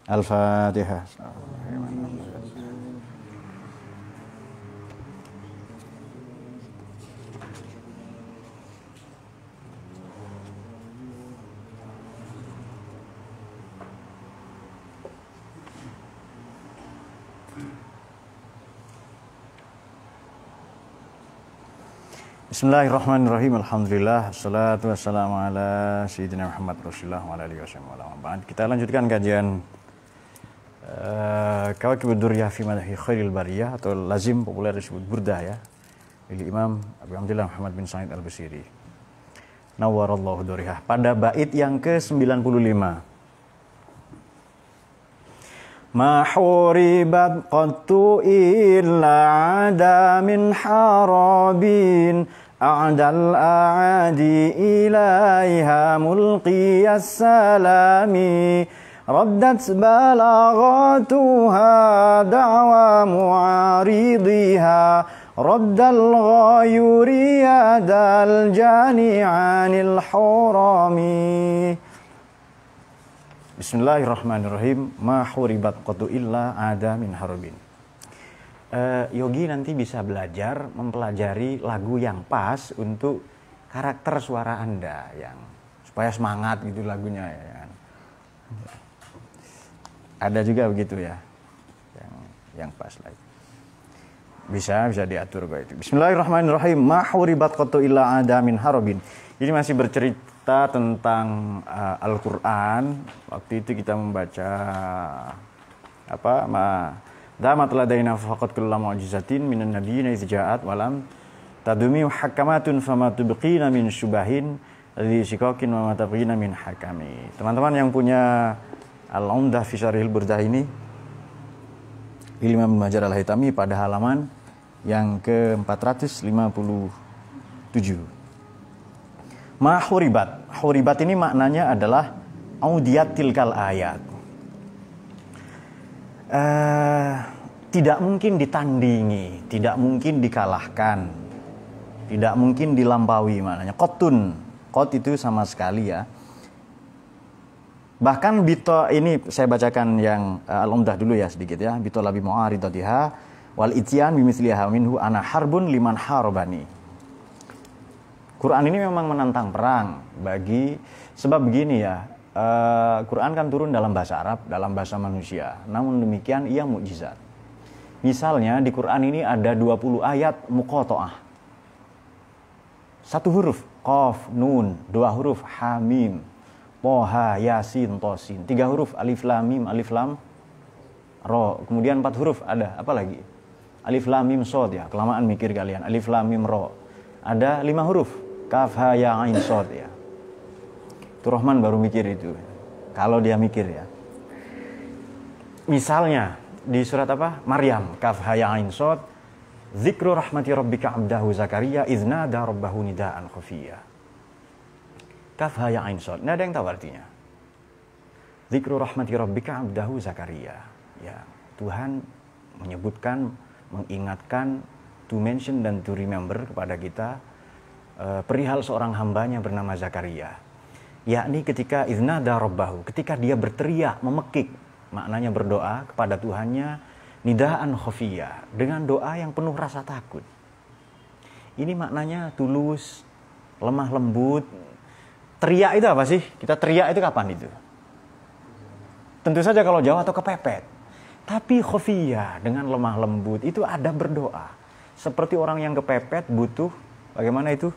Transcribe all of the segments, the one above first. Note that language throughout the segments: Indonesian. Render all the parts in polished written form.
Al-Fatihah. Bismillahirrahmanirrahim. Alhamdulillah. Assalatu wassalamu ala sayyidina Muhammad Rasulullah wa ala alihi wasallam. Kita lanjutkan kajian Kawakibud Durriyah fi Madhi Khairil Bariyah atau lazim populer disebut Burdah ya. Dari Imam Abu Abdillah Muhammad bin Sa'id Al-Busiri. Nawwarallahu durriyah. Pada bait yang ke-95. Ma huribat qattu illa ada min harabin a'dal a'adi ilaiha mulqiyas salami raddat balaghatuha da'wa mu'aridiha raddal ghayuri yadal jani'anil hurami. Bismillahirrahmanirrahim. Ma huribat qatu illa ada min harbin. Yogi nanti bisa belajar mempelajari lagu yang pas untuk karakter suara Anda yang supaya semangat gitu lagunya ya. Ada juga begitu ya. Yang pas lagi. Bisa diatur kok itu. Bismillahirrahmanirrahim. Ma huribat qatu illa ada min harbin. Ini masih bercerita tentang Al-Quran. Waktu itu kita membaca damat ladaina faqad kullu mu'jizatin minan nabiyyin izja'at walam tadumi hakamatun fama tubqina min syubahin alladhi shiqaqin wa mataqina min hakami. Teman-teman yang punya Al-Umdah fi Syarhil Burdah ini Imam Ibnu Hajar Al-Haytami pada halaman yang ke-457. Ma huribat. Huribat ini maknanya adalah audiyat tilkal ayat. Tidak mungkin ditandingi, tidak mungkin dikalahkan, tidak mungkin dilampaui maknanya. Qotun. Qot itu sama sekali ya. Bahkan bito ini saya bacakan yang Al-Umdah dulu ya sedikit ya. Bito labi mu'aridatiha wal ityan bimithliha minhu ana harbun liman harbani. Quran ini memang menantang perang sebab begini ya, Quran kan turun dalam bahasa Arab, dalam bahasa manusia. Namun demikian ia mukjizat. Misalnya di Quran ini ada 20 ayat muqatta'ah. 1 huruf qaf, nun, 2 huruf hamim, toha, yasin, tosin. 3 huruf alif lam mim, alif lam ro. Kemudian 4 huruf ada apa lagi? Alif lam mim shad ya, kelamaan mikir kalian. Alif lam mim ro. Ada 5 huruf kaf ha ya ain shad ya. Itu Rahman baru mikir itu. Kalau dia mikir ya. Misalnya di surat apa? Maryam, kaf ha ya ain shad, dzikru rahmati rabbika 'abdahu Zakaria iznada rabbahu nidaan khafiyya. Kaf ha ya ain shad. Nah, ada yang tahu artinya? Dzikru rahmati rabbika 'abdahu Zakaria. Ya, Tuhan menyebutkan, mengingatkan, to mention dan to remember kepada kita perihal seorang hambanya bernama Zakaria. Yakni ketika iznada rabbahu, ketika dia berteriak, memekik, maknanya berdoa kepada Tuhannya, nidaan khafiyya, dengan doa yang penuh rasa takut. Ini maknanya tulus, lemah lembut. Teriak itu apa sih? Kita teriak itu kapan itu? Tentu saja kalau jauh atau kepepet. Tapi khafiyya, dengan lemah lembut, itu ada berdoa. Seperti orang yang kepepet butuh, bagaimana itu?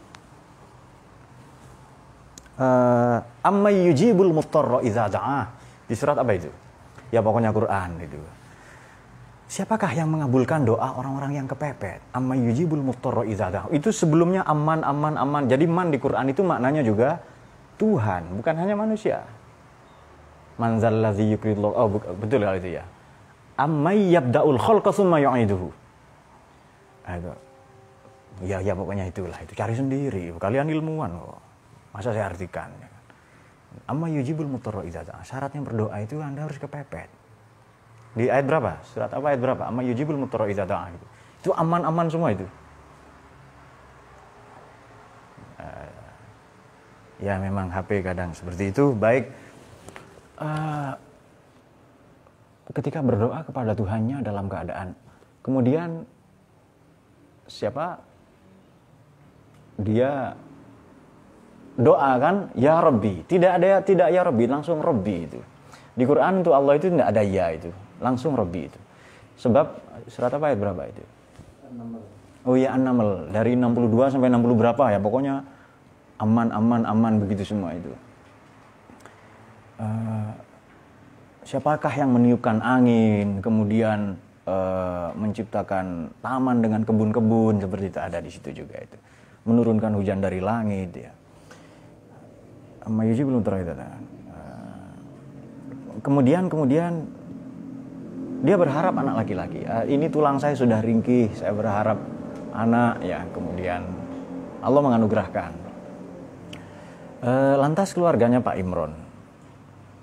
Amma yujibul muttarra idza da'ah. Di surat apa itu? Ya pokoknya Quran itu. Siapakah yang mengabulkan doa orang-orang yang kepepet? Amma yujibul muttarra idza da'ah. Itu sebelumnya aman. Jadi man di Quran itu maknanya juga Tuhan, bukan hanya manusia. Man zalladzi yuqridullah. Oh, betul kalau itu ya. Amma yabda'ul khalqa tsumma yu'iduhu. Ya pokoknya itulah. Itu cari sendiri. Kalian ilmuwan kok. Masa saya artikan? Amma yujibul muttarra idza da'a. Syaratnya berdoa itu Anda harus kepepet. Di ayat berapa? Surat apa ayat berapa? Amma yujibul muttarra idza da'a. Itu aman-aman semua itu. Ya memang HP kadang seperti itu. Baik. ketika berdoa kepada Tuhannya dalam keadaan kemudian dia doa kan ya Rabbi, tidak ya Rabbi, langsung Rabbi itu. Di Quran untuk Allah itu tidak ada ya itu, langsung Rabbi itu. Sebab surat apa ayat berapa itu? Oh ya An-Naml, dari 62 sampai 60 berapa ya, pokoknya aman begitu semua itu. Siapakah yang meniupkan angin, kemudian menciptakan taman dengan kebun-kebun, seperti itu ada di situ juga itu. Menurunkan hujan dari langit ya. Mayuji belum terakhir. Kemudian dia berharap anak laki-laki. Ini tulang saya sudah ringkih, saya berharap anak ya. Kemudian Allah menganugerahkan. Lantas keluarganya Pak Imron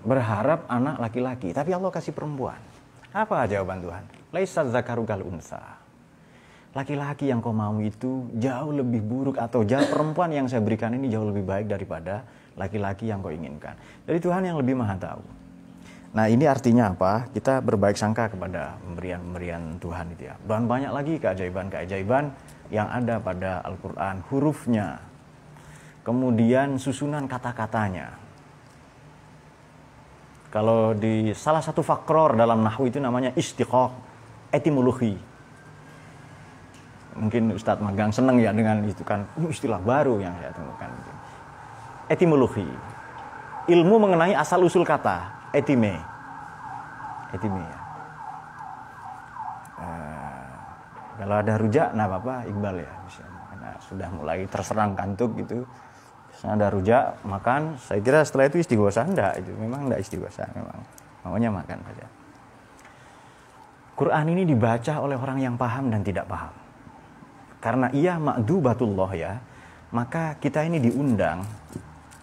berharap anak laki-laki, tapi Allah kasih perempuan. Apa jawaban Tuhan? Laisa dzakaru kal unsa. Laki-laki yang kau mau itu jauh lebih buruk, atau perempuan yang saya berikan ini jauh lebih baik daripada laki-laki yang kau inginkan. Dari Tuhan yang lebih maha tahu. Nah ini artinya apa? Kita berbaik sangka kepada pemberian Tuhan itu ya. Dan banyak lagi keajaiban-keajaiban yang ada pada Al-Quran. Hurufnya, kemudian susunan kata-katanya. Kalau di salah satu fakror dalam nahwu itu namanya istiqaq, etimologi. Mungkin Ustadz magang seneng ya dengan itu kan, istilah baru yang saya temukan. Etimologi, ilmu mengenai asal usul kata, etime ya. Kalau ada rujak, nah apa Iqbal ya, karena sudah mulai terserang kantuk gitu. Ada rujak, makan, saya kira setelah itu istighosah, itu memang enggak istighosah, memang maunya makan saja. Quran ini dibaca oleh orang yang paham dan tidak paham. Karena ia ma'dubatullah ya, maka kita ini diundang,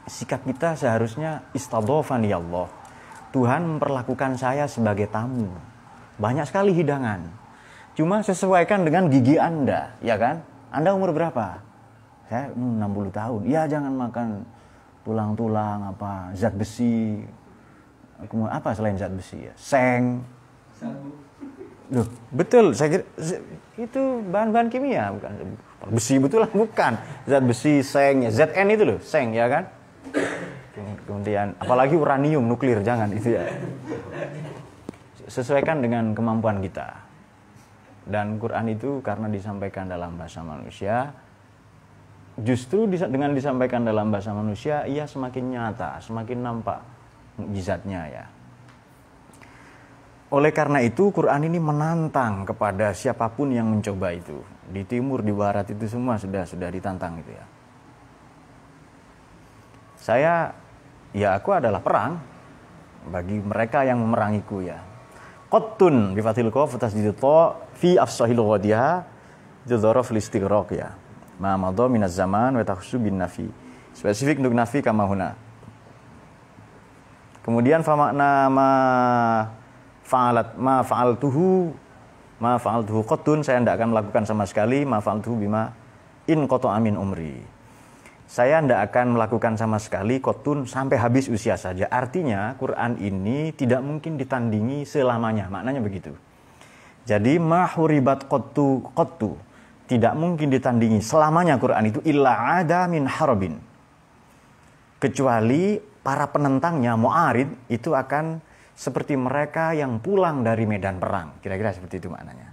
sikap kita seharusnya istadofani Allah. Tuhan memperlakukan saya sebagai tamu. Banyak sekali hidangan. Cuma sesuaikan dengan gigi Anda, ya kan? Anda umur berapa? Saya 60 tahun. Ya jangan makan tulang-tulang, zat besi. Apa selain zat besi ya? Seng. Loh, betul. Saya kira itu bahan-bahan kimia, bukan besi betul lah, bukan. Zat besi, seng, ya. Zn itu loh, seng ya kan? Kemudian apalagi uranium nuklir, jangan itu ya. Sesuaikan dengan kemampuan kita. Dan Quran itu karena disampaikan dalam bahasa manusia, justru dengan disampaikan dalam bahasa manusia, ia semakin nyata, semakin nampak mukjizatnya ya. Oleh karena itu, Quran ini menantang kepada siapapun yang mencoba itu. Di timur, di barat itu semua sudah ditantang itu ya. Aku adalah perang bagi mereka yang memerangiku ya. Qattun bi fathil qaf tasdidut ta fi afsahil ghadiha dzaraf listighraq ya. Ma madha minaz zaman wa takhsu bin nafi. Spesifik untuk nafi kama huna. Kemudian fa makna ma fa'altuhu qattun, saya tidak akan melakukan sama sekali, ma fa'altuhu bima in qata amin umri. Saya tidak akan melakukan sama sekali qattun sampai habis usia saja. Artinya Quran ini tidak mungkin ditandingi selamanya. Maknanya begitu. Jadi ma huribat qattu tidak mungkin ditandingi selamanya Quran itu illa ada min harbin. Kecuali para penentangnya, mu'arid, itu akan seperti mereka yang pulang dari medan perang. Kira-kira seperti itu maknanya.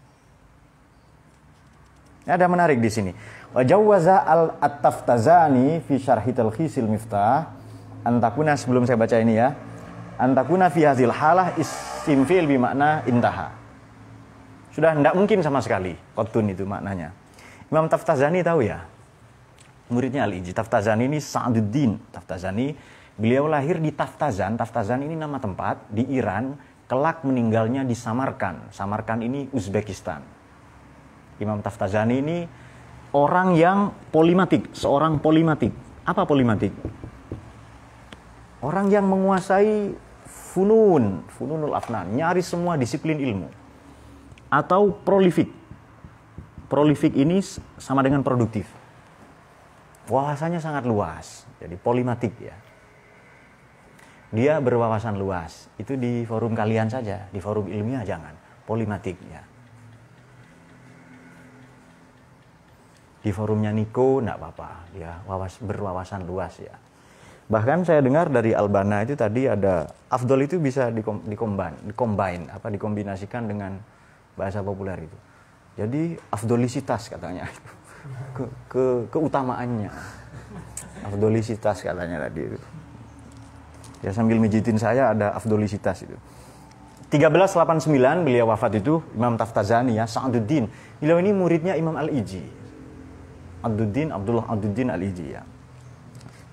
Ada menarik di sini. Wa jawwaza at-Taftazani fi syarhi talkhisil miftah. Antakuna, sebelum saya baca ini ya. Antakuna fi hadhil halah isim fi'il bi makna intaha. Sudah tidak mungkin sama sekali. Qattun itu maknanya. Imam Taftazani tahu ya? Muridnya Al-Ijzi. Taftazani ini Sa'duddin Taftazani. Beliau lahir di Taftazan. Taftazan ini nama tempat di Iran. Kelak meninggalnya di Samarkand. Samarkand ini Uzbekistan. Imam Taftazani ini orang yang polimatik. Seorang polimatik. Apa polimatik? Orang yang menguasai fununul afnan. Nyaris semua disiplin ilmu. Atau prolifik. Prolifik ini sama dengan produktif. Wawasannya sangat luas. Jadi polimatik ya. Dia berwawasan luas. Itu di forum kalian saja, di forum ilmiah jangan. Polimatik ya. Di forumnya Niko enggak apa-apa, dia berwawasan luas ya. Bahkan saya dengar dari Albana itu tadi ada afdol itu bisa dikombinasikan dengan bahasa populer itu. Jadi afdolisitas katanya. Keutamaannya. Afdolisitas katanya tadi itu. Ya sambil mijitin saya ada afdolisitas itu. 1389 beliau wafat itu, Imam Taftazani ya, Sa'aduddin. Beliau ini muridnya Imam Al-Iji. Abdullah Ad-Din Al-Iji ya.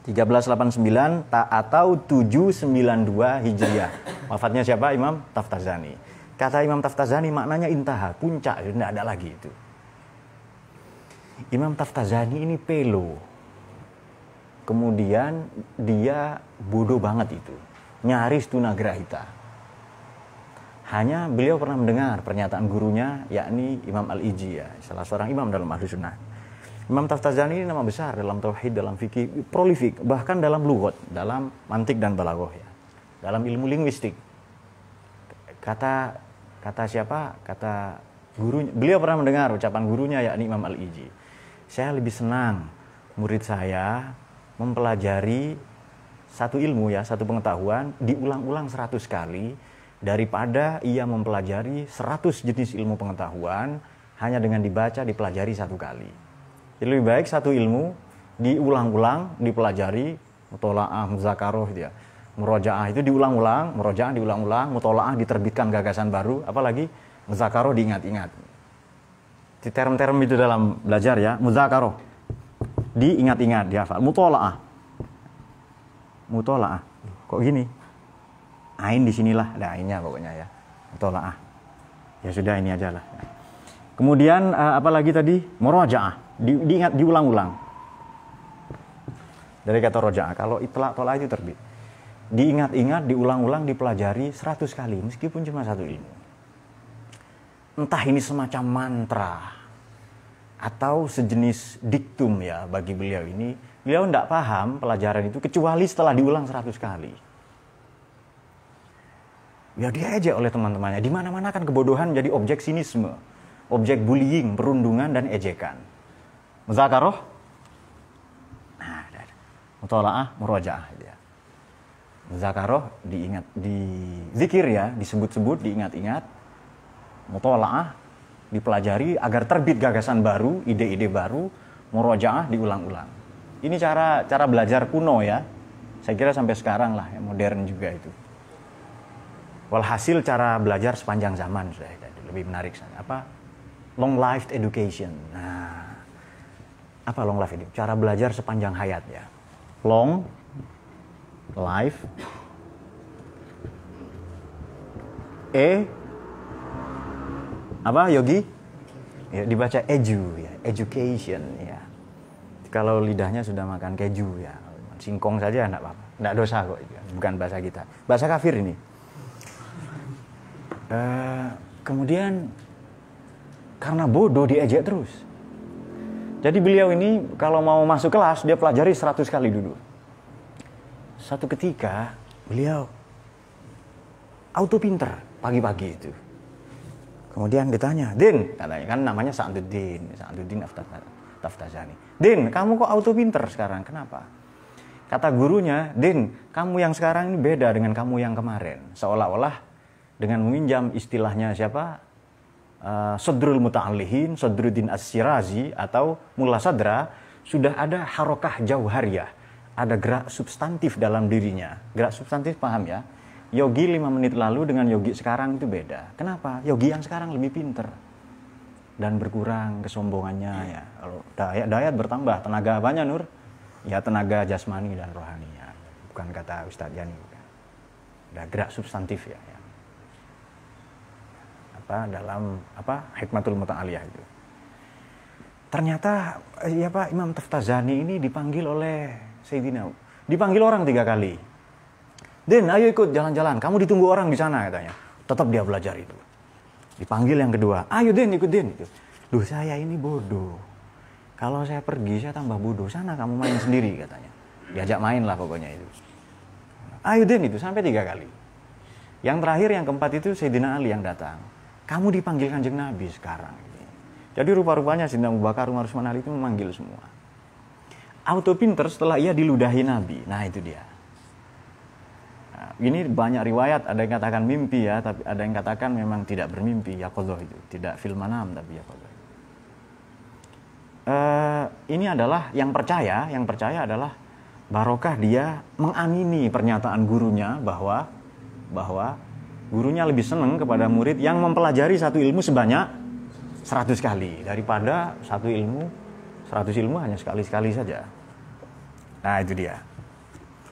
1389 atau 792 Hijriah. Wafatnya siapa? Imam Taftazani. Kata Imam Taftazani maknanya intaha, puncak, tidak ada lagi itu. Imam Taftazani ini pelo. Kemudian dia bodoh banget itu. Nyaris tunagrahita. Hanya beliau pernah mendengar pernyataan gurunya, yakni Imam Al-Iji ya, salah seorang imam dalam Ahlus Sunnah. Imam Taftazani ini nama besar dalam tauhid, dalam fikih, prolifik, bahkan dalam lughat, dalam mantik dan balaghah ya. Dalam ilmu linguistik. Kata siapa? Kata gurunya. Beliau pernah mendengar ucapan gurunya yakni Imam Al-Iji. Saya lebih senang murid saya mempelajari satu ilmu ya, satu pengetahuan diulang-ulang 100 kali daripada ia mempelajari 100 jenis ilmu pengetahuan hanya dengan dibaca, dipelajari satu kali. Jadi lebih baik satu ilmu diulang-ulang, dipelajari, mutola'ah, muzakaroh gitu ya. Murojaah itu diulang-ulang, murojaah diulang-ulang, mutola'ah diterbitkan gagasan baru, apalagi muzakaroh diingat-ingat. Di term-term itu dalam belajar ya, muzakaroh diingat-ingat, dihafal. Mutola'ah. Kok gini? Ain di sinilah, ada ainnya pokoknya ya. Mutola'ah. Ya sudah ini aja lah. Kemudian apalagi tadi? Murojaah. Diingat, diulang-ulang. Dari kata rojaah, kalau itla' itu terbit. Diingat-ingat, diulang-ulang, dipelajari 100 kali, meskipun cuma satu ilmu. Entah ini semacam mantra, atau sejenis diktum ya bagi beliau ini. Beliau tidak paham pelajaran itu, kecuali setelah diulang 100 kali. Ya diejek oleh teman-temannya. Di mana-mana kan kebodohan menjadi objek sinisme, objek bullying, perundungan, dan ejekan. Muzakaroh, mutola'ah, murojaah ya. Muzakaroh diingat, zikir ya, disebut-sebut, diingat-ingat. Mutola'ah dipelajari agar terbit gagasan baru, ide-ide baru. Murojaah diulang-ulang. Ini cara belajar kuno ya. Saya kira sampai sekarang lah, ya, modern juga itu. Walhasil cara belajar sepanjang zaman sudah lebih menarik. Apa? Long life education. Nah, apa long life itu? Cara belajar sepanjang hayat ya. Long life apa Yogi? Ya, dibaca ya, education ya. Kalau lidahnya sudah makan keju ya, singkong saja enggak apa-apa. Enggak dosa kok, bukan bahasa kita. Bahasa kafir ini. Kemudian karena bodoh diejek terus. Jadi beliau ini kalau mau masuk kelas dia pelajari 100 kali dulu. Satu ketika beliau auto pinter pagi-pagi itu. Kemudian ditanya, "Din," katanya kan namanya Sa'aduddin Taftazani. "Din, kamu kok auto pinter sekarang? Kenapa?" Kata gurunya, "Din, kamu yang sekarang ini beda dengan kamu yang kemarin." Seolah-olah dengan meminjam istilahnya siapa? Sadrul Muta'allihin, Sadruddin As-Sirazi atau Mulla Sadra, sudah ada harokah jauhariyah, ada gerak substantif dalam dirinya. Gerak substantif paham ya? Yogi 5 menit lalu dengan yogi sekarang itu beda. Kenapa? Yogi yang sekarang lebih pinter dan berkurang kesombongannya ya. Kalau dayat bertambah, tenaga apanya Nur? Ya tenaga jasmani dan rohani ya. Bukan kata Ustadz Yani. Ada gerak substantif ya. Dalam Hikmatul Muta'aliyah itu. Ternyata ya Pak Imam Taftazani ini dipanggil oleh Sayyidina. Dipanggil orang 3 kali. "Din, ayo ikut jalan-jalan. Kamu ditunggu orang di sana," katanya. Tetap dia belajar itu. Dipanggil yang kedua. "Ayo Din, ikut Din." "Duh, saya ini bodoh. Kalau saya pergi saya tambah bodoh. Sana kamu main sendiri," katanya. Diajak main lah pokoknya itu. Ayudin itu sampai 3 kali. Yang terakhir, yang keempat itu Sayyidina Ali yang datang. Kamu dipanggil Kanjeng Nabi sekarang. Jadi rupa-rupanya Sayyidina Abu Bakar, Umar, Utsman, Ali itu memanggil semua. Auto pinter setelah ia diludahi Nabi. Nah itu dia. Nah, ini banyak riwayat, ada yang katakan mimpi ya, tapi ada yang katakan memang tidak bermimpi, yaqadhah itu. Tidak fil manam, tapi yaqadhah. Ini adalah yang percaya adalah barokah dia mengamini pernyataan gurunya bahwa gurunya lebih senang kepada murid yang mempelajari satu ilmu sebanyak 100 kali daripada 100 ilmu hanya sekali-sekali saja. Nah itu dia.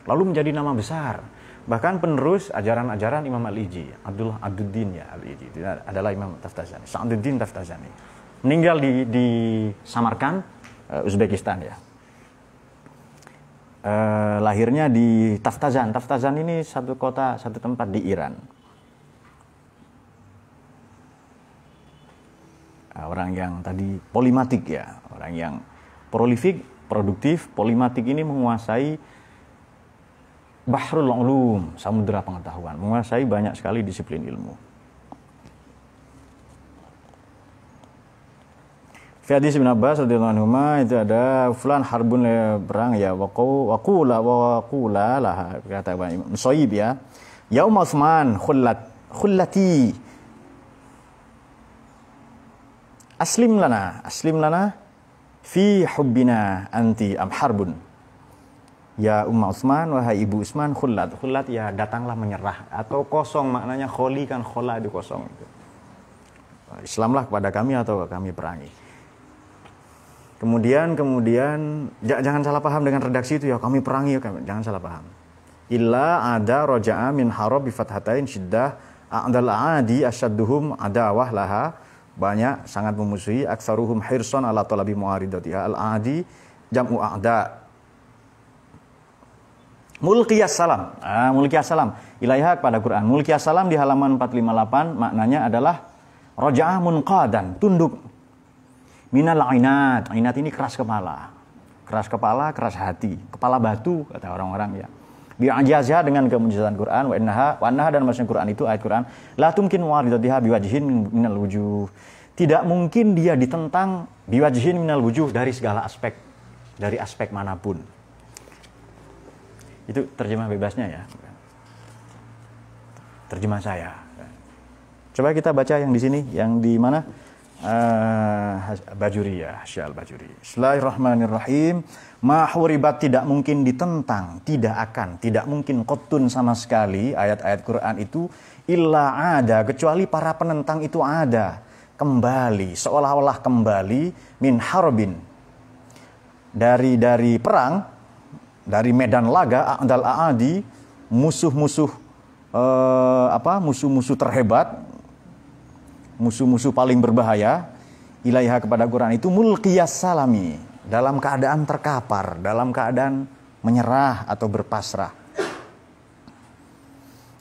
Lalu menjadi nama besar. Bahkan penerus ajaran-ajaran Imam Al-Iji, Abdullah Ad-Din ya, Al-Iji itu adalah Imam Taftazani, Sa'duddin Taftazani. Meninggal di Samarkand, Uzbekistan ya. Lahirnya di Taftazan. Taftazan ini satu kota, satu tempat di Iran. Orang yang tadi polimatik ya, orang yang prolifik, produktif, polimatik ini menguasai bahrul ulum, samudera pengetahuan, menguasai banyak sekali disiplin ilmu. Fi hadis Ibnu Abbas radhiyallahu anhu itu ada fulan harbun perang ya waqula lah kata Imam Musayyib ya. Yaum Utsman khullati aslim lana fi hubbina anti am harbun. Ya Utsman wahai ibu Utsman khullat ya datanglah menyerah atau kosong maknanya kholi kan khola itu kosong itu. Islamlah kepada kami atau kami perangi. Kemudian jangan salah paham dengan redaksi itu ya kami perangi ya jangan salah paham. Illa ada roja'a min harab bi fathatain syiddah a'dal aadi asyadduhum adawah laha, banyak sangat memusuhi, aktsaruhum hirsan ala talabi mu'aridatiha. Al-aadi jam'u a'da. Mulkiyas salam ilaiha kepada Quran. Mulkiyas salam di halaman 458 maknanya adalah roja'a munqadan, tunduk. Minal ainat ini keras kepala, keras hati, kepala batu kata orang-orang ya. Bi'ajazha dengan kemujizatan Quran wa innaha dan maksudnya Quran itu ayat Quran la tumkin waridatiha biwajhin minal wujuh. Tidak mungkin dia ditentang biwajhin minal wujuh dari segala aspek, dari aspek manapun. Itu terjemah bebasnya ya. Terjemah saya. Coba kita baca yang di sini, yang di mana? Bajuri ya, Syal Bajuri. Bismillahirrahmanirrahim. Ma huribat tidak mungkin ditentang, tidak mungkin qotun sama sekali ayat-ayat Quran itu illa ada, kecuali para penentang itu ada kembali, seolah-olah kembali min harbin dari perang, dari medan laga a'dal aadi, musuh-musuh musuh-musuh terhebat, musuh-musuh paling berbahaya, ilaiha kepada Quran itu mulqiyas salami, dalam keadaan terkapar, dalam keadaan menyerah atau berpasrah.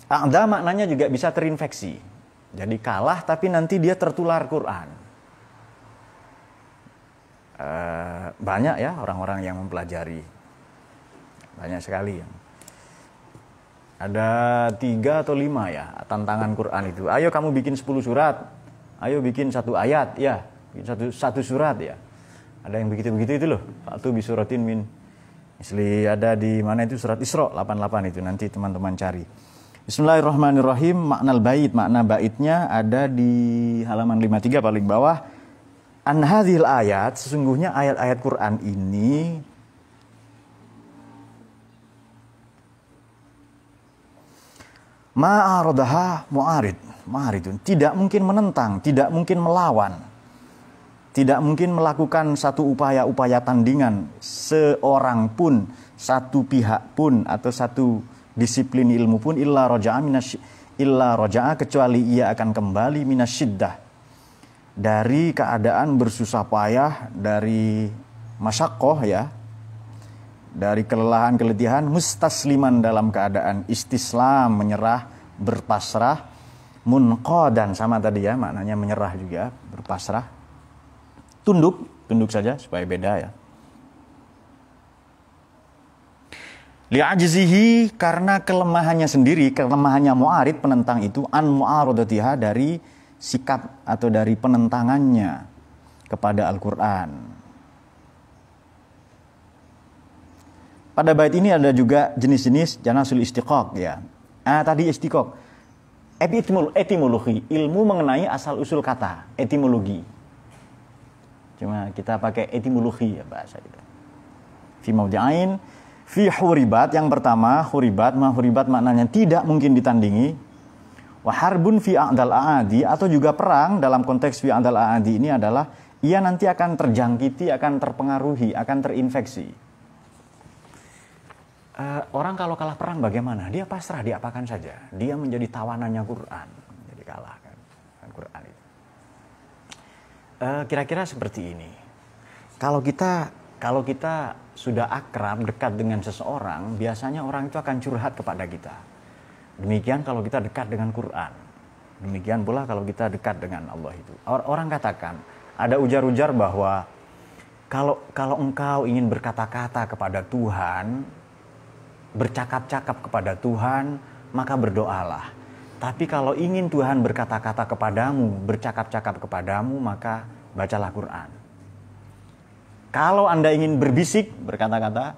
A'da maknanya juga bisa terinfeksi. Jadi kalah tapi nanti dia tertular Quran. Banyak ya orang-orang yang mempelajari. Banyak sekali. Ada 3 atau 5 ya tantangan Quran itu. Ayo kamu bikin 10 surat. Ayo bikin 1 ayat ya, bikin satu surat ya. Ada yang begitu-begitu itu loh. Fatu bisuratin min misli, ada di mana itu surat Isra 88 itu, nanti teman-teman cari. Bismillahirrahmanirrahim. Makna baitnya ada di halaman 53 paling bawah. An hadhil ayat, sesungguhnya ayat-ayat Quran ini ma'aradaha mu'aridun, tidak mungkin menentang, tidak mungkin melawan, tidak mungkin melakukan satu upaya-upaya tandingan seorang pun, satu pihak pun atau satu disiplin ilmu pun illa roja'a kecuali ia akan kembali minasyiddah, dari keadaan bersusah payah, dari masyaqqah ya, dari kelelahan keletihan, mustasliman dalam keadaan istislam, menyerah, berpasrah, munqadan sama tadi ya maknanya menyerah juga, berpasrah, tunduk saja supaya beda ya. Li'ajzihi, karena kelemahannya sendiri, kelemahannya mu'arid, penentang itu, an mu'aradatiha, dari sikap atau dari penentangannya kepada Al-Quran. Pada bait ini ada juga jenis-jenis janasul istiqaq ya. Tadi istiqaq. Etimologi, ilmu mengenai asal usul kata, etimologi. Cuma kita pakai etimologi ya bahasa kita. Fi maudi'ain fi huribat, yang pertama huribat maknanya tidak mungkin ditandingi. Wa harbun fi a'dal a'adi, atau juga perang dalam konteks fi a'dal a'adi ini adalah ia nanti akan terjangkiti, akan terpengaruhi, akan terinfeksi. Orang kalau kalah perang bagaimana? Dia pasrah, diapakan saja. Dia menjadi tawanannya Quran, jadi kalah kan Quran itu. Kira-kira seperti ini. Kalau kita sudah akrab, dekat dengan seseorang, biasanya orang itu akan curhat kepada kita. Demikian kalau kita dekat dengan Quran. Demikian pula kalau kita dekat dengan Allah itu. Orang katakan, ada ujar-ujar bahwa kalau engkau ingin berkata-kata kepada Tuhan, bercakap-cakap kepada Tuhan, maka berdoalah. Tapi kalau ingin Tuhan berkata-kata kepadamu, bercakap-cakap kepadamu, maka bacalah Quran. Kalau Anda ingin berbisik, berkata-kata,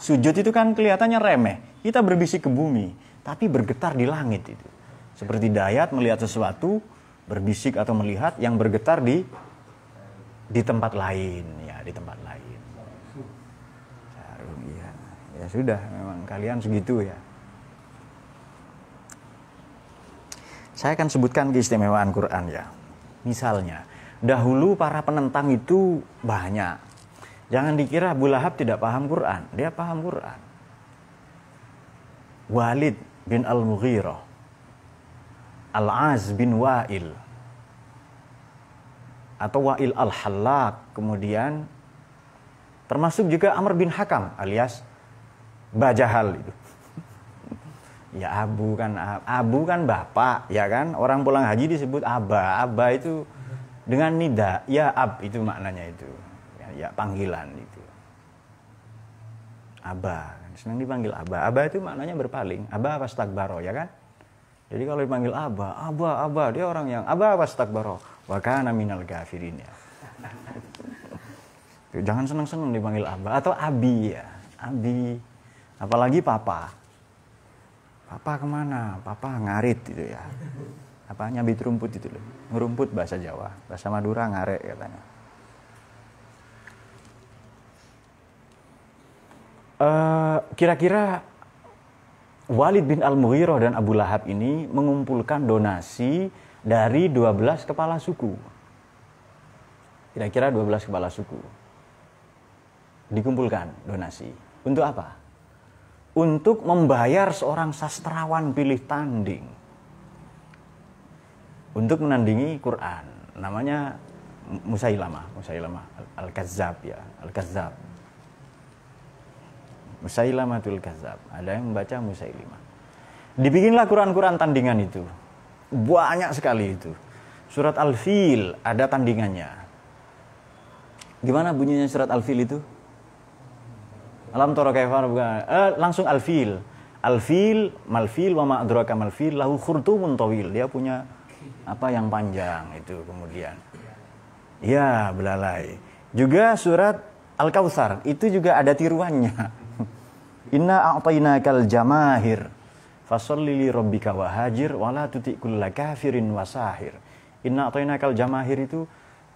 sujud itu kan kelihatannya remeh. Kita berbisik ke bumi, tapi bergetar di langit itu. Seperti Dayat melihat sesuatu, berbisik atau melihat yang bergetar di tempat lain, ya, di tempat lain. Ya sudah, memang kalian segitu ya. Saya akan sebutkan keistimewaan Quran ya. Misalnya, dahulu para penentang itu banyak. Jangan dikira Abu Lahab tidak paham Quran. Dia paham Quran. Walid bin Al-Mughirah, Al-Az bin Wa'il, atau Wa'il Al-Hallaq, kemudian termasuk juga Amr bin Hakam alias Bajahal itu. Ya Abu kan bapak, ya kan? Orang pulang haji disebut Aba. Aba itu dengan nida, ya ab itu maknanya itu. Ya panggilan itu. Aba, senang dipanggil Aba. Aba itu maknanya berpaling. Aba wastakbaro, ya kan? Jadi kalau dipanggil Aba, dia orang yang Aba wastakbaro. Wa kana minal kafirin ya. Jangan senang-senang dipanggil Aba atau Abi ya. Abi. Apalagi papa. Papa kemana? Papa ngarit gitu ya. Apa nyabit rumput itu loh. Ngerumput bahasa Jawa. Bahasa Madura ngarek katanya. Kira-kira Walid bin Al-Mughirah dan Abu Lahab ini mengumpulkan donasi dari 12 kepala suku. Kira-kira 12 kepala suku. Dikumpulkan donasi. Untuk apa? Untuk membayar seorang sastrawan pilih tanding untuk menandingi Quran. Namanya Musailamah Al-Kazzab ya, Al-Kazzab. Musailamatul Kazzab. Ada yang membaca Musailimah. Dibikinlah Quran-Quran tandingan itu. Banyak sekali itu. Surat Al-Fil ada tandingannya. Gimana bunyinya surat Al-Fil itu? Alam tara kaifa langsung Al-Fil. Al-Fil, malfil wa ma adraka malfil lahu khurtumun tawil. Dia punya apa yang panjang itu kemudian. Ya, belalai. Juga surat Al-Kautsar itu juga ada tiruannya. Inna a'tainakal jamahir fasholli li rabbika wahajir wala tuti kulla kafirin wasahir. Inna a'tainakal jamahir itu,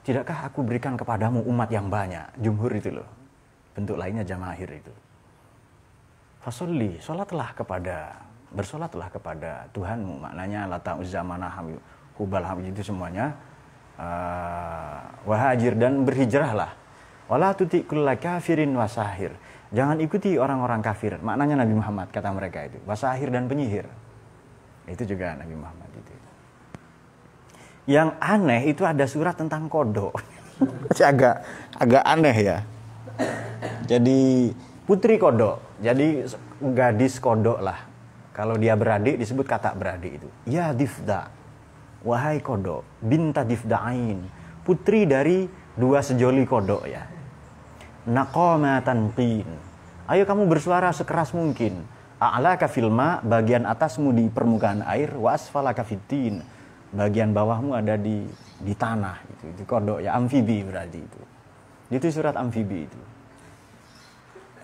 tidakkah aku berikan kepadamu umat yang banyak? Jumhur itu loh. Bentuk lainnya jamahir itu. Fasolli, bersolatlah kepada Tuhanmu. Maknanya lata uzamana hubal itu semuanya. Wahajir, dan berhijrahlah. Wala tuti kulla kafirin wasahir. Jangan ikuti orang-orang kafir. Maknanya Nabi Muhammad, kata mereka itu. Wasahir dan penyihir. Itu juga Nabi Muhammad itu. Yang aneh itu ada surat tentang kodok. agak aneh ya. Jadi putri kodok, jadi gadis kodok lah. Kalau dia beradik disebut kata beradik itu. Ya Difda, wahai kodok, binta Difda'ain, putri dari dua sejoli kodok ya. Naqamatan qin, Ayo kamu bersuara sekeras mungkin. A'laka fil ma, bagian atasmu di permukaan air, wa asfalaka fitin, bagian bawahmu ada di tanah. Itu kodok ya, amfibi berarti itu. Itu surat amfibi itu.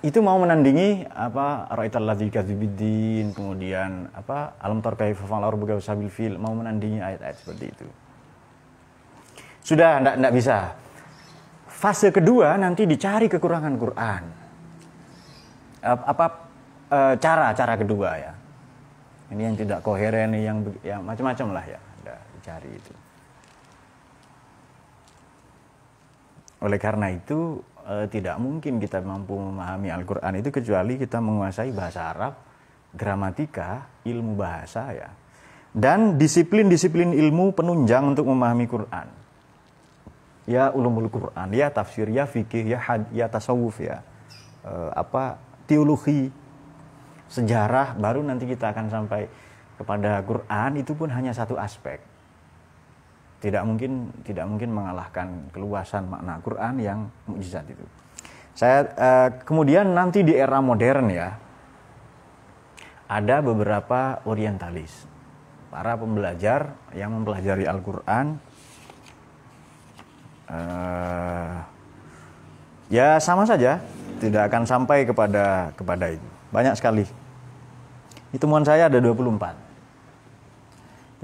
Itu mau menandingi apa ra'aital ladzi kadzibiddin, kemudian apa alam tar kaifa fa'ala rabbuka bisabil fil, mau menandingi ayat-ayat seperti itu. Sudah enggak bisa. Fase kedua nanti dicari kekurangan Quran. Cara kedua ya. Ini yang tidak koheren, yang macam-macam lah ya. Udah dicari itu. Oleh karena itu tidak mungkin kita mampu memahami Al-Quran itu kecuali kita menguasai bahasa Arab, gramatika, ilmu bahasa ya. Dan disiplin-disiplin ilmu penunjang untuk memahami Quran. Ya ulumul Quran, ya tafsir, ya fikih, ya tasawuf ya. Teologi, sejarah, baru nanti kita akan sampai kepada Quran, itu pun hanya satu aspek. Tidak mungkin mengalahkan keluasan makna Quran yang mukjizat itu. Kemudian nanti di era modern ya, ada beberapa orientalis, para pembelajar yang mempelajari Al-Quran. Ya sama saja, tidak akan sampai kepada itu. Banyak sekali. Hitungan saya ada 24.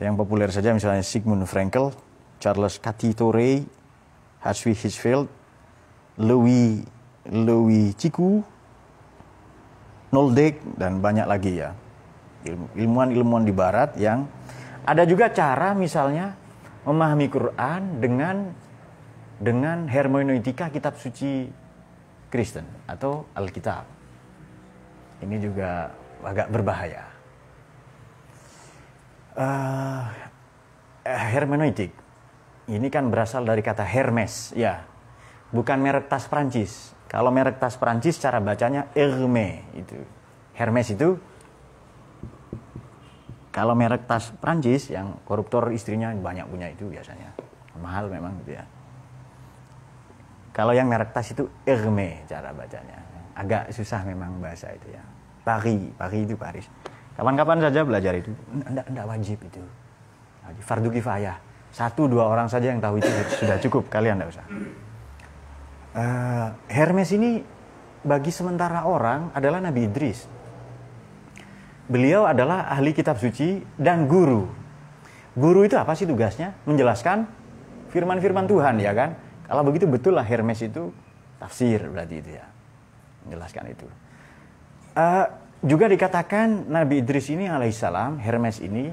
Yang populer saja misalnya Sigmund Frankl, Charles Cathy-Torrey, Haswi Hirschfeld, Louis Ciku, Noldek, dan banyak lagi ya. Ilmuwan-ilmuwan di barat yang ada juga cara misalnya memahami Quran dengan hermeneutika kitab suci Kristen atau Alkitab. Ini juga agak berbahaya. Hermeneutik ini kan berasal dari kata Hermes ya, bukan merek tas Prancis. Kalau merek tas Prancis cara bacanya Hermès itu. Hermes itu kalau merek tas Prancis yang koruptor istrinya banyak punya itu biasanya mahal memang gitu ya. Kalau yang merek tas itu Hermès cara bacanya, agak susah memang bahasa itu ya. Paris itu Paris. Kapan-kapan saja belajar itu, enggak wajib itu. Fardu kifayah. 1-2 orang saja yang tahu itu sudah cukup, kalian enggak usah. Hermes ini bagi sementara orang adalah Nabi Idris. Beliau adalah ahli kitab suci dan guru. Guru itu apa sih tugasnya? Menjelaskan firman-firman Tuhan ya kan? Kalau begitu betul lah Hermes itu tafsir berarti itu ya. Menjelaskan itu. Juga dikatakan Nabi Idris ini alaihissalam, Hermes ini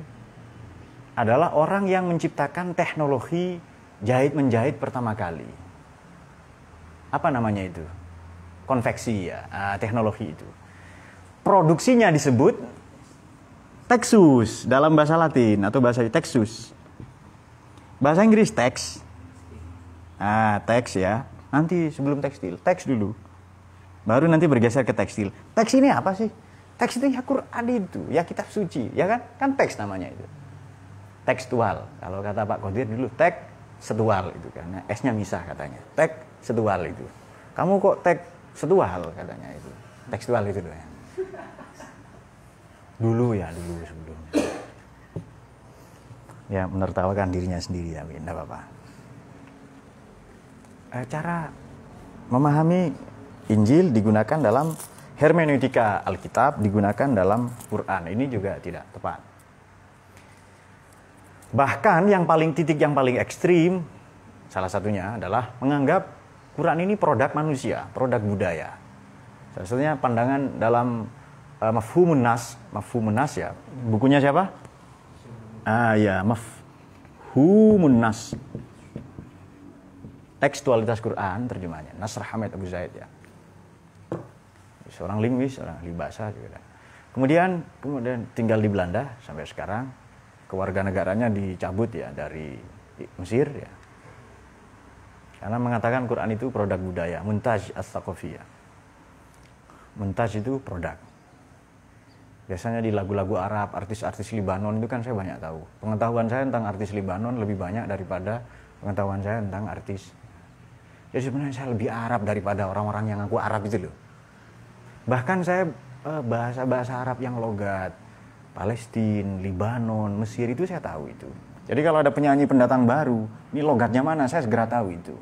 adalah orang yang menciptakan teknologi jahit-menjahit pertama kali. Apa namanya itu? Konveksi ya, teknologi itu. Produksinya disebut Texus dalam bahasa Latin atau bahasa Texus. Bahasa Inggris tex. Tex ya. Nanti sebelum tekstil, teks dulu. Baru nanti bergeser ke tekstil. Teks ini apa sih? Teks itu ya Quran itu, ya kitab suci, ya kan? Kan teks namanya itu. Tekstual. Kalau kata Pak Qadir dulu tekstual itu kan. S-nya misah katanya. Tekstual itu. Kamu kok tekstual katanya itu. Tekstual itu doang. Dulu sebelumnya. Ya menertawakan dirinya sendiri ya, enggak apa-apa. Cara memahami Injil digunakan dalam hermeneutika Alkitab, digunakan dalam Quran. Ini juga tidak tepat. Bahkan titik yang paling ekstrim, salah satunya adalah menganggap Quran ini produk manusia, produk budaya. Salah satunya pandangan dalam Mafhumun Nas ya. Bukunya siapa? Mafhumun Nas. Tekstualitas Quran terjemahnya Nasr Hamid Abu Zaid ya. Seorang linguis, seorang ahli bahasa juga. Kemudian tinggal di Belanda sampai sekarang. Kewarganegaranya dicabut ya dari Mesir ya. Karena mengatakan Quran itu produk budaya, muntaj as-saqafiyah. Muntaj itu produk. Biasanya di lagu-lagu Arab, artis-artis Libanon itu kan saya banyak tahu. Pengetahuan saya tentang artis Libanon lebih banyak daripada pengetahuan saya tentang artis. Jadi sebenarnya saya lebih Arab daripada orang-orang yang ngaku Arab itu loh. Bahkan saya bahasa Arab yang logat Palestina, Libanon, Mesir itu saya tahu itu. Jadi kalau ada penyanyi pendatang baru, ini logatnya mana, saya segera tahu itu.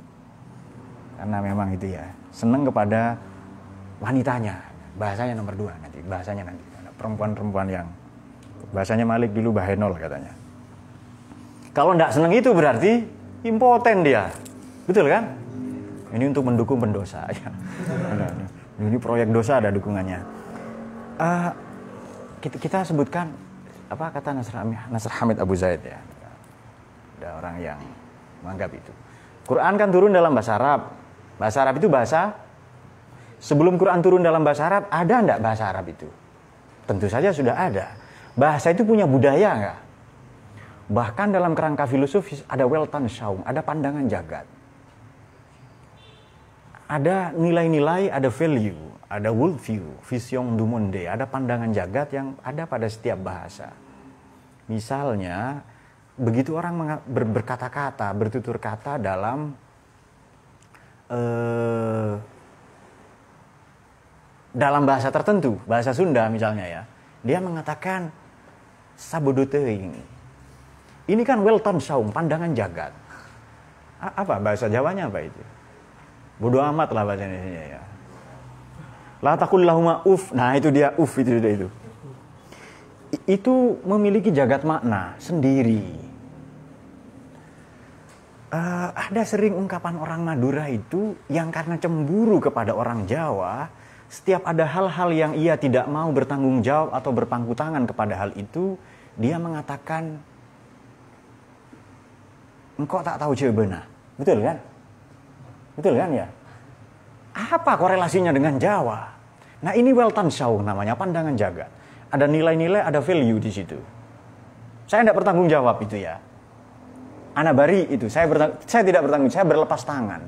Karena memang itu ya, senang kepada wanitanya. Bahasanya nomor 2 nanti, bahasanya nanti. Perempuan-perempuan yang bahasanya Malik dulu bahenol katanya. Kalau enggak senang itu berarti impoten dia. Betul kan? Ini untuk mendukung pendosa. Ini proyek dosa ada dukungannya. Kita sebutkan apa kata Nasr Hamid Abu Zaid ya. Ada orang yang menganggap itu. Quran kan turun dalam bahasa Arab. Bahasa Arab itu bahasa. Sebelum Quran turun dalam bahasa Arab, ada enggak bahasa Arab itu? Tentu saja sudah ada. Bahasa itu punya budaya enggak? Bahkan dalam kerangka filosofis ada Weltanschauung, ada pandangan jagat. Ada nilai-nilai, ada value, ada worldview, vision du monde, ada pandangan jagat yang ada pada setiap bahasa. Misalnya, begitu orang berkata-kata, bertutur kata dalam bahasa tertentu, bahasa Sunda misalnya ya, dia mengatakan sabodoteuing. Ini kan Weltanschauung, pandangan jagat. Apa bahasa Jawanya apa itu? Bodoh amat lah bahasa Indonesia ya. La taqul lahuma uf. Nah, itu dia uf itu. Itu memiliki jagat makna sendiri. Ada sering ungkapan orang Madura itu yang karena cemburu kepada orang Jawa, setiap ada hal-hal yang ia tidak mau bertanggung jawab atau berpangku tangan kepada hal itu, dia mengatakan, engkau tak tahu jawabannya. Betul kan? Betul kan ya? Apa korelasinya dengan Jawa? Nah, ini Weltanschauung namanya, pandangan jagat. Ada nilai-nilai, ada value di situ. Saya tidak bertanggung jawab itu ya. Anabari itu, saya tidak bertanggung, saya berlepas tangan.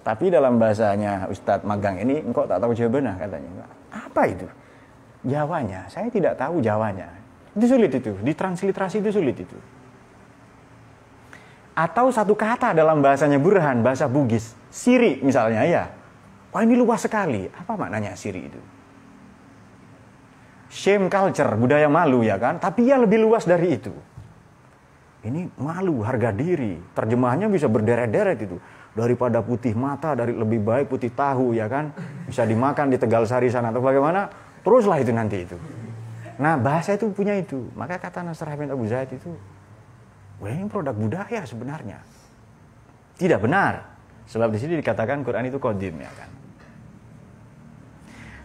Tapi dalam bahasanya Ustadz Magang ini, engkau tak tahu jawabannya katanya. Apa itu? Jawanya, saya tidak tahu Jawanya. Itu sulit itu, ditransliterasi itu sulit itu. Atau satu kata dalam bahasanya Burhan, bahasa Bugis, siri misalnya ya. Wah, ini luas sekali. Apa maknanya siri itu? Shame culture, budaya malu ya kan. Tapi ya lebih luas dari itu. Ini malu, harga diri. Terjemahannya bisa berderet-deret itu. Daripada putih mata, dari lebih baik putih tahu ya kan. Bisa dimakan di Tegal Sari sana atau bagaimana. Teruslah itu nanti itu. Nah, bahasa itu punya itu. Maka kata Nasr Hamid Abu Zaid itu, wah, ini produk budaya sebenarnya. Tidak benar. Sebab di sini dikatakan Quran itu qadim ya kan.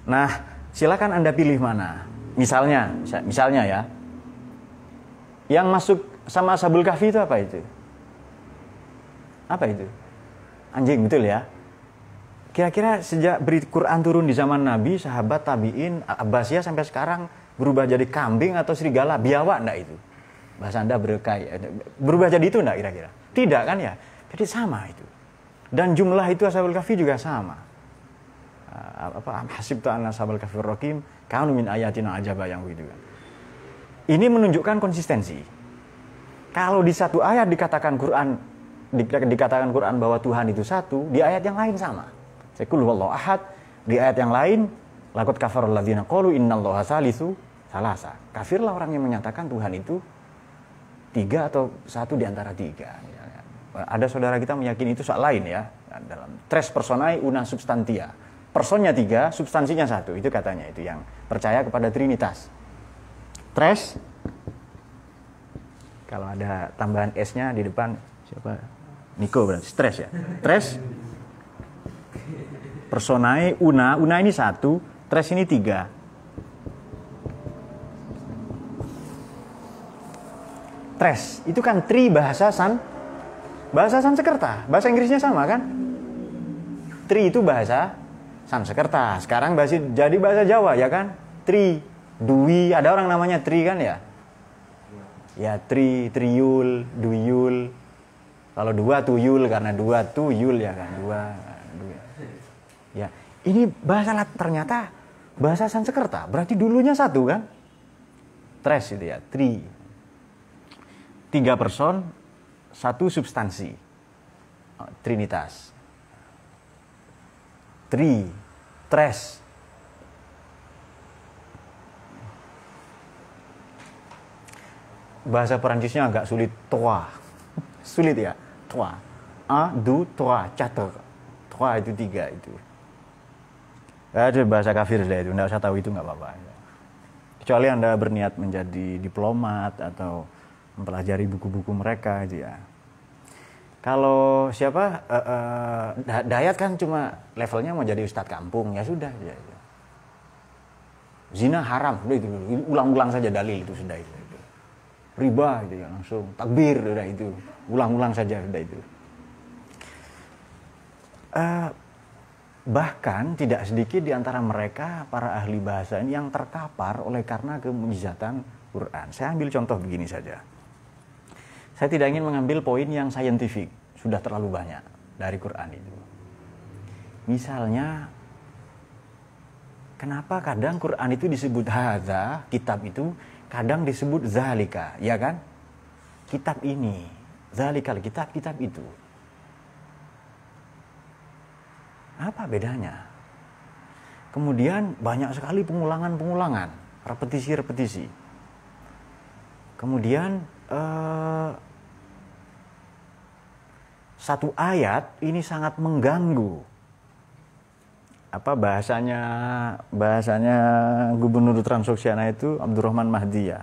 Nah, silakan Anda pilih mana. Misalnya ya. Yang masuk sama Ashabul Kahfi itu apa itu? Apa itu? Anjing, betul ya? Kira-kira sejak Quran turun di zaman Nabi, sahabat tabi'in, Abbasiyah sampai sekarang berubah jadi kambing atau serigala, biawak enggak itu? Bahasa Anda berubah jadi itu enggak kira-kira? Tidak kan ya? Jadi sama itu. Dan jumlah itu Ashabul Kahfi juga sama. Hasibtu anna Ashabul Kahfi Rakim kanu min ayatina ajaba yang begitu kan. Ini menunjukkan konsistensi. Kalau di satu ayat dikatakan Quran bahwa Tuhan itu satu, di ayat yang lain sama. Qul huwallahu ahad, di ayat yang lain laqad kafarul ladzina qalu innallaha salisu salasa. Kafirlah orang yang menyatakan Tuhan itu 3 atau 1 di antara 3. Ada saudara kita meyakini itu soal lain ya. Dalam tres personae una substantia. Personnya 3, substansinya 1. Itu katanya itu yang percaya kepada Trinitas. Tres. Kalau ada tambahan S-nya di depan siapa? Niko berarti. Tres ya. Tres. Personae una ini 1, tres ini 3. Tres itu kan bahasa Sanskerta. Bahasa Inggrisnya sama kan? Tri itu bahasa Sanskerta. Sekarang jadi bahasa Jawa ya kan? Tri, dui, ada orang namanya Tri kan ya? Ya tri, triul, duyul. Kalau 2 tuyul karena 2 tuyul ya kan? 2. Ya, ini ternyata bahasa Sanskerta. Berarti dulunya 1 kan? Tres itu ya, tri. 3 person, 1 substansi. Trinitas. Tres. bahasa Perancisnya agak sulit. Trois. Sulit ya. Trois. Un, deux, trois, quatre. Trois itu 3 itu. Ada bahasa kafir sudah itu. Nggak usah tahu itu nggak apa-apa. Kecuali Anda berniat menjadi diplomat atau mempelajari buku-buku mereka itu ya. Kalau siapa Dayat kan cuma levelnya mau jadi ustadz kampung, ya sudah ya. Zina haram, udah itu ulang-ulang saja dalil itu sudah itu. Riba itu ya langsung takbir udah itu, ulang-ulang saja sudah itu. Bahkan tidak sedikit di antara mereka para ahli bahasa ini yang terkapar oleh karena kemujizatan Quran. Saya ambil contoh begini saja. Saya tidak ingin mengambil poin yang saintifik, sudah terlalu banyak dari Quran itu. Misalnya, kenapa kadang Quran itu disebut hadza, kitab itu, kadang disebut zalika, ya kan? Kitab ini, zalikal kitab, kitab itu. Apa bedanya? Kemudian banyak sekali pengulangan-pengulangan, repetisi-repetisi. Kemudian satu ayat ini sangat mengganggu. Apa bahasanya Gubernur Transoksiana itu Abdurrahman Mahdi ya.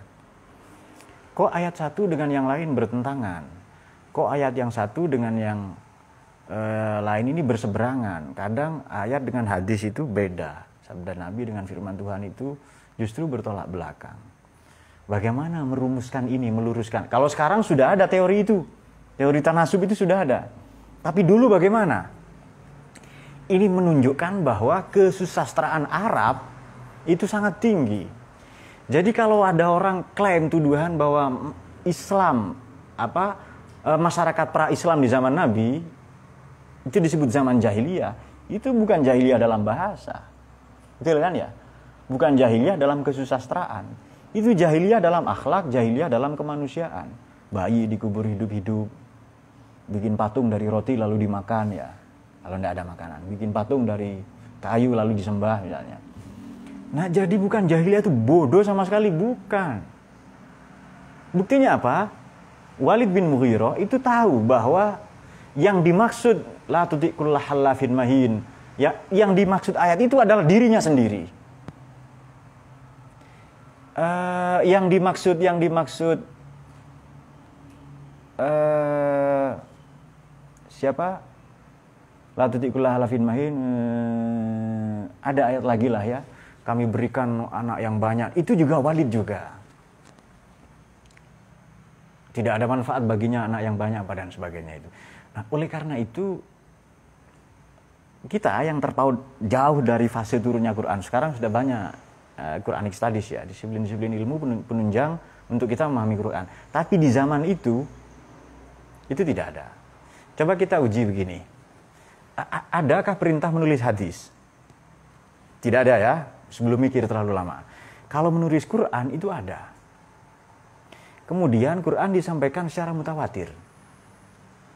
Kok ayat satu dengan yang lain bertentangan? Kok ayat yang satu dengan yang lain ini berseberangan? Kadang ayat dengan hadis itu beda. Sabda Nabi dengan firman Tuhan itu justru bertolak belakang. Bagaimana merumuskan ini, meluruskan? Kalau sekarang sudah ada teori itu. Teori tanasub itu sudah ada. Tapi dulu bagaimana? Ini menunjukkan bahwa kesusastraan Arab itu sangat tinggi. Jadi kalau ada orang klaim tuduhan bahwa Islam, masyarakat pra-Islam di zaman Nabi, itu disebut zaman jahiliyah, itu bukan jahiliyah dalam bahasa. Betul kan ya? Bukan jahiliyah dalam kesusastraan. Itu jahiliyah dalam akhlak, jahiliyah dalam kemanusiaan. Bayi dikubur hidup-hidup, bikin patung dari roti lalu dimakan ya. Kalau tidak ada makanan, bikin patung dari kayu lalu disembah misalnya. Nah jadi bukan jahiliyah itu bodoh sama sekali, bukan. Buktinya apa? Walid bin Mughirah itu tahu bahwa yang dimaksud la tuti kulla halafin mahin, ya, yang dimaksud ayat itu adalah dirinya sendiri. Yang dimaksud siapa? La tutikullah halafin mahin. Ada ayat lagi lah ya. Kami berikan anak yang banyak. Itu juga Walid juga. Tidak ada manfaat baginya anak yang banyak dan sebagainya itu. Nah, oleh karena itu kita yang terpaut jauh dari fase turunnya Quran sekarang sudah banyak Quranic Studies ya, disiplin-disiplin ilmu penunjang untuk kita memahami Quran. Tapi di zaman itu tidak ada. Coba kita uji begini. Adakah perintah menulis hadis? Tidak ada ya, sebelum mikir terlalu lama. Kalau menulis Quran itu ada. Kemudian Quran disampaikan secara mutawatir.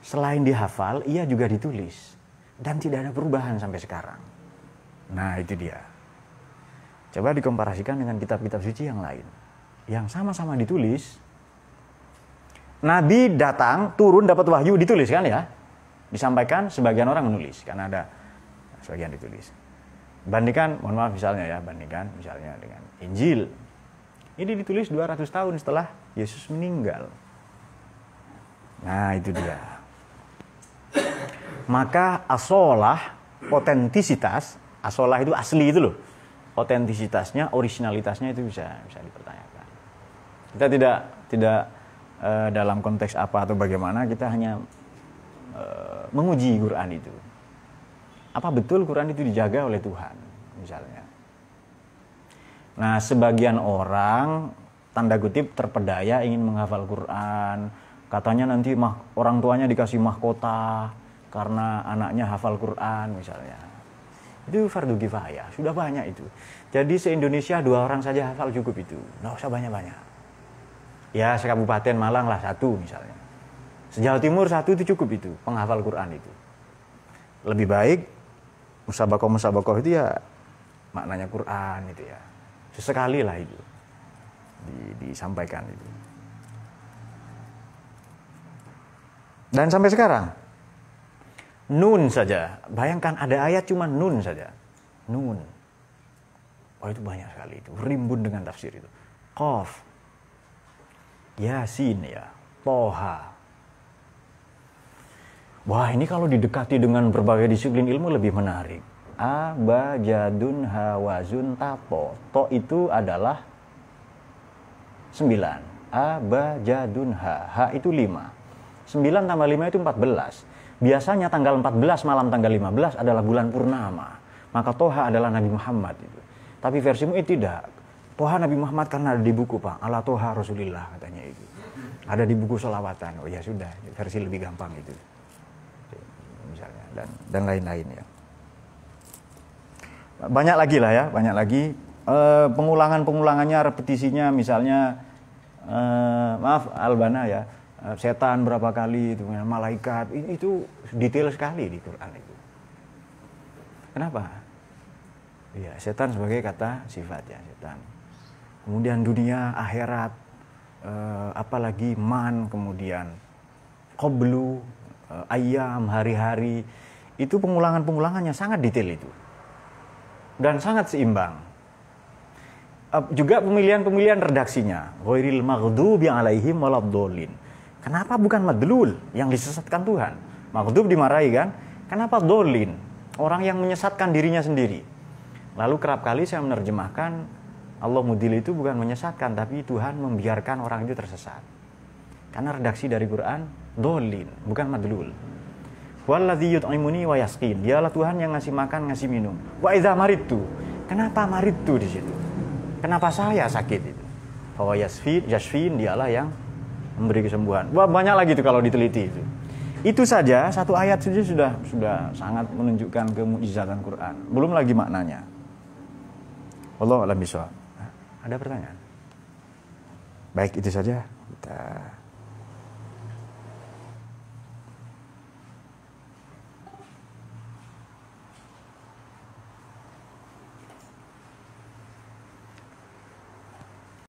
Selain dihafal, ia juga ditulis. Dan tidak ada perubahan sampai sekarang. Nah itu dia. Coba dikomparasikan dengan kitab-kitab suci yang lain. Yang sama-sama ditulis. Nabi datang, turun, dapat wahyu, ditulis kan ya. Disampaikan, sebagian orang menulis. Karena ada sebagian ditulis. Bandingkan, mohon maaf misalnya ya, bandingkan misalnya dengan Injil. Ini ditulis 200 tahun setelah Yesus meninggal. Nah itu dia. Maka asolah, otentisitas, asolah itu asli itu loh. Otentisitasnya, originalitasnya itu bisa dipertanyakan. Kita tidak dalam konteks apa atau bagaimana, kita hanya menguji Quran itu. Apa betul Quran itu dijaga oleh Tuhan, misalnya. Nah, sebagian orang tanda kutip terpedaya ingin menghafal Quran, katanya nanti orang tuanya dikasih mahkota karena anaknya hafal Quran, misalnya. Itu fardu kifayah, sudah banyak itu. Jadi se-Indonesia 2 orang saja hafal cukup itu, nggak usah banyak-banyak. Ya sekabupaten Malang lah 1 misalnya. Se-Jawa Timur 1 itu cukup itu, penghafal Quran itu. Lebih baik musabakoh itu ya maknanya Quran itu ya. Sesekali lah itu disampaikan itu. Dan sampai sekarang, nun saja. Bayangkan ada ayat cuma nun saja. Nun. Oh itu banyak sekali itu. Rimbun dengan tafsir itu. Qaf. Yasin ya. Toha. Wah ini kalau didekati dengan berbagai disiplin ilmu lebih menarik. A, ba, jadun, ha, wazun, tapo. To itu adalah 9. A, ba, jadun, ha. Ha itu 5. 9 tambah 5 itu 14. Biasanya tanggal 14 malam tanggal 15 adalah bulan purnama. Maka Toha adalah Nabi Muhammad itu. Tapi versimu itu tidak. Toha Nabi Muhammad karena ada di buku Pak. Ala Toha Rasulillah katanya itu. Ada di buku sholawatan. Oh ya sudah, versi lebih gampang itu. Misalnya dan lain-lain ya. Banyak lagi lah ya, banyak lagi pengulangannya, repetisinya misalnya maaf Albana ya, setan berapa kali itu, malaikat itu detail sekali di Quran itu. Kenapa? Ya, setan sebagai kata sifat ya, setan. Kemudian dunia, akhirat, apalagi man, kemudian qablu, ayam, hari-hari, itu pengulangannya sangat detail itu. Dan sangat seimbang. Juga pemilihan redaksinya. Ghairil maghdubi alaihim waladdallin. Kenapa bukan madlul yang disesatkan Tuhan? Maghdub dimarahi kan? Kenapa dolin? Orang yang menyesatkan dirinya sendiri. Lalu kerap kali saya menerjemahkan Allah mudil itu bukan menyesatkan, tapi Tuhan membiarkan orang itu tersesat. Karena redaksi dari Quran dolin, bukan madlul. Walladzi yut'imuni wa yasqin. Dialah Tuhan yang ngasih makan, ngasih minum. Wa idza maridtu. Kenapa maridtu di situ? Kenapa saya sakit itu? Fa yasfin, dialah yang memberi kesembuhan. Wah, banyak lagi itu kalau diteliti itu. Itu saja satu ayat saja sudah sangat menunjukkan kemukjizatan Quran. Belum lagi maknanya. Wallahu a'lam bishawab. Ada pertanyaan? Baik, itu saja. Kita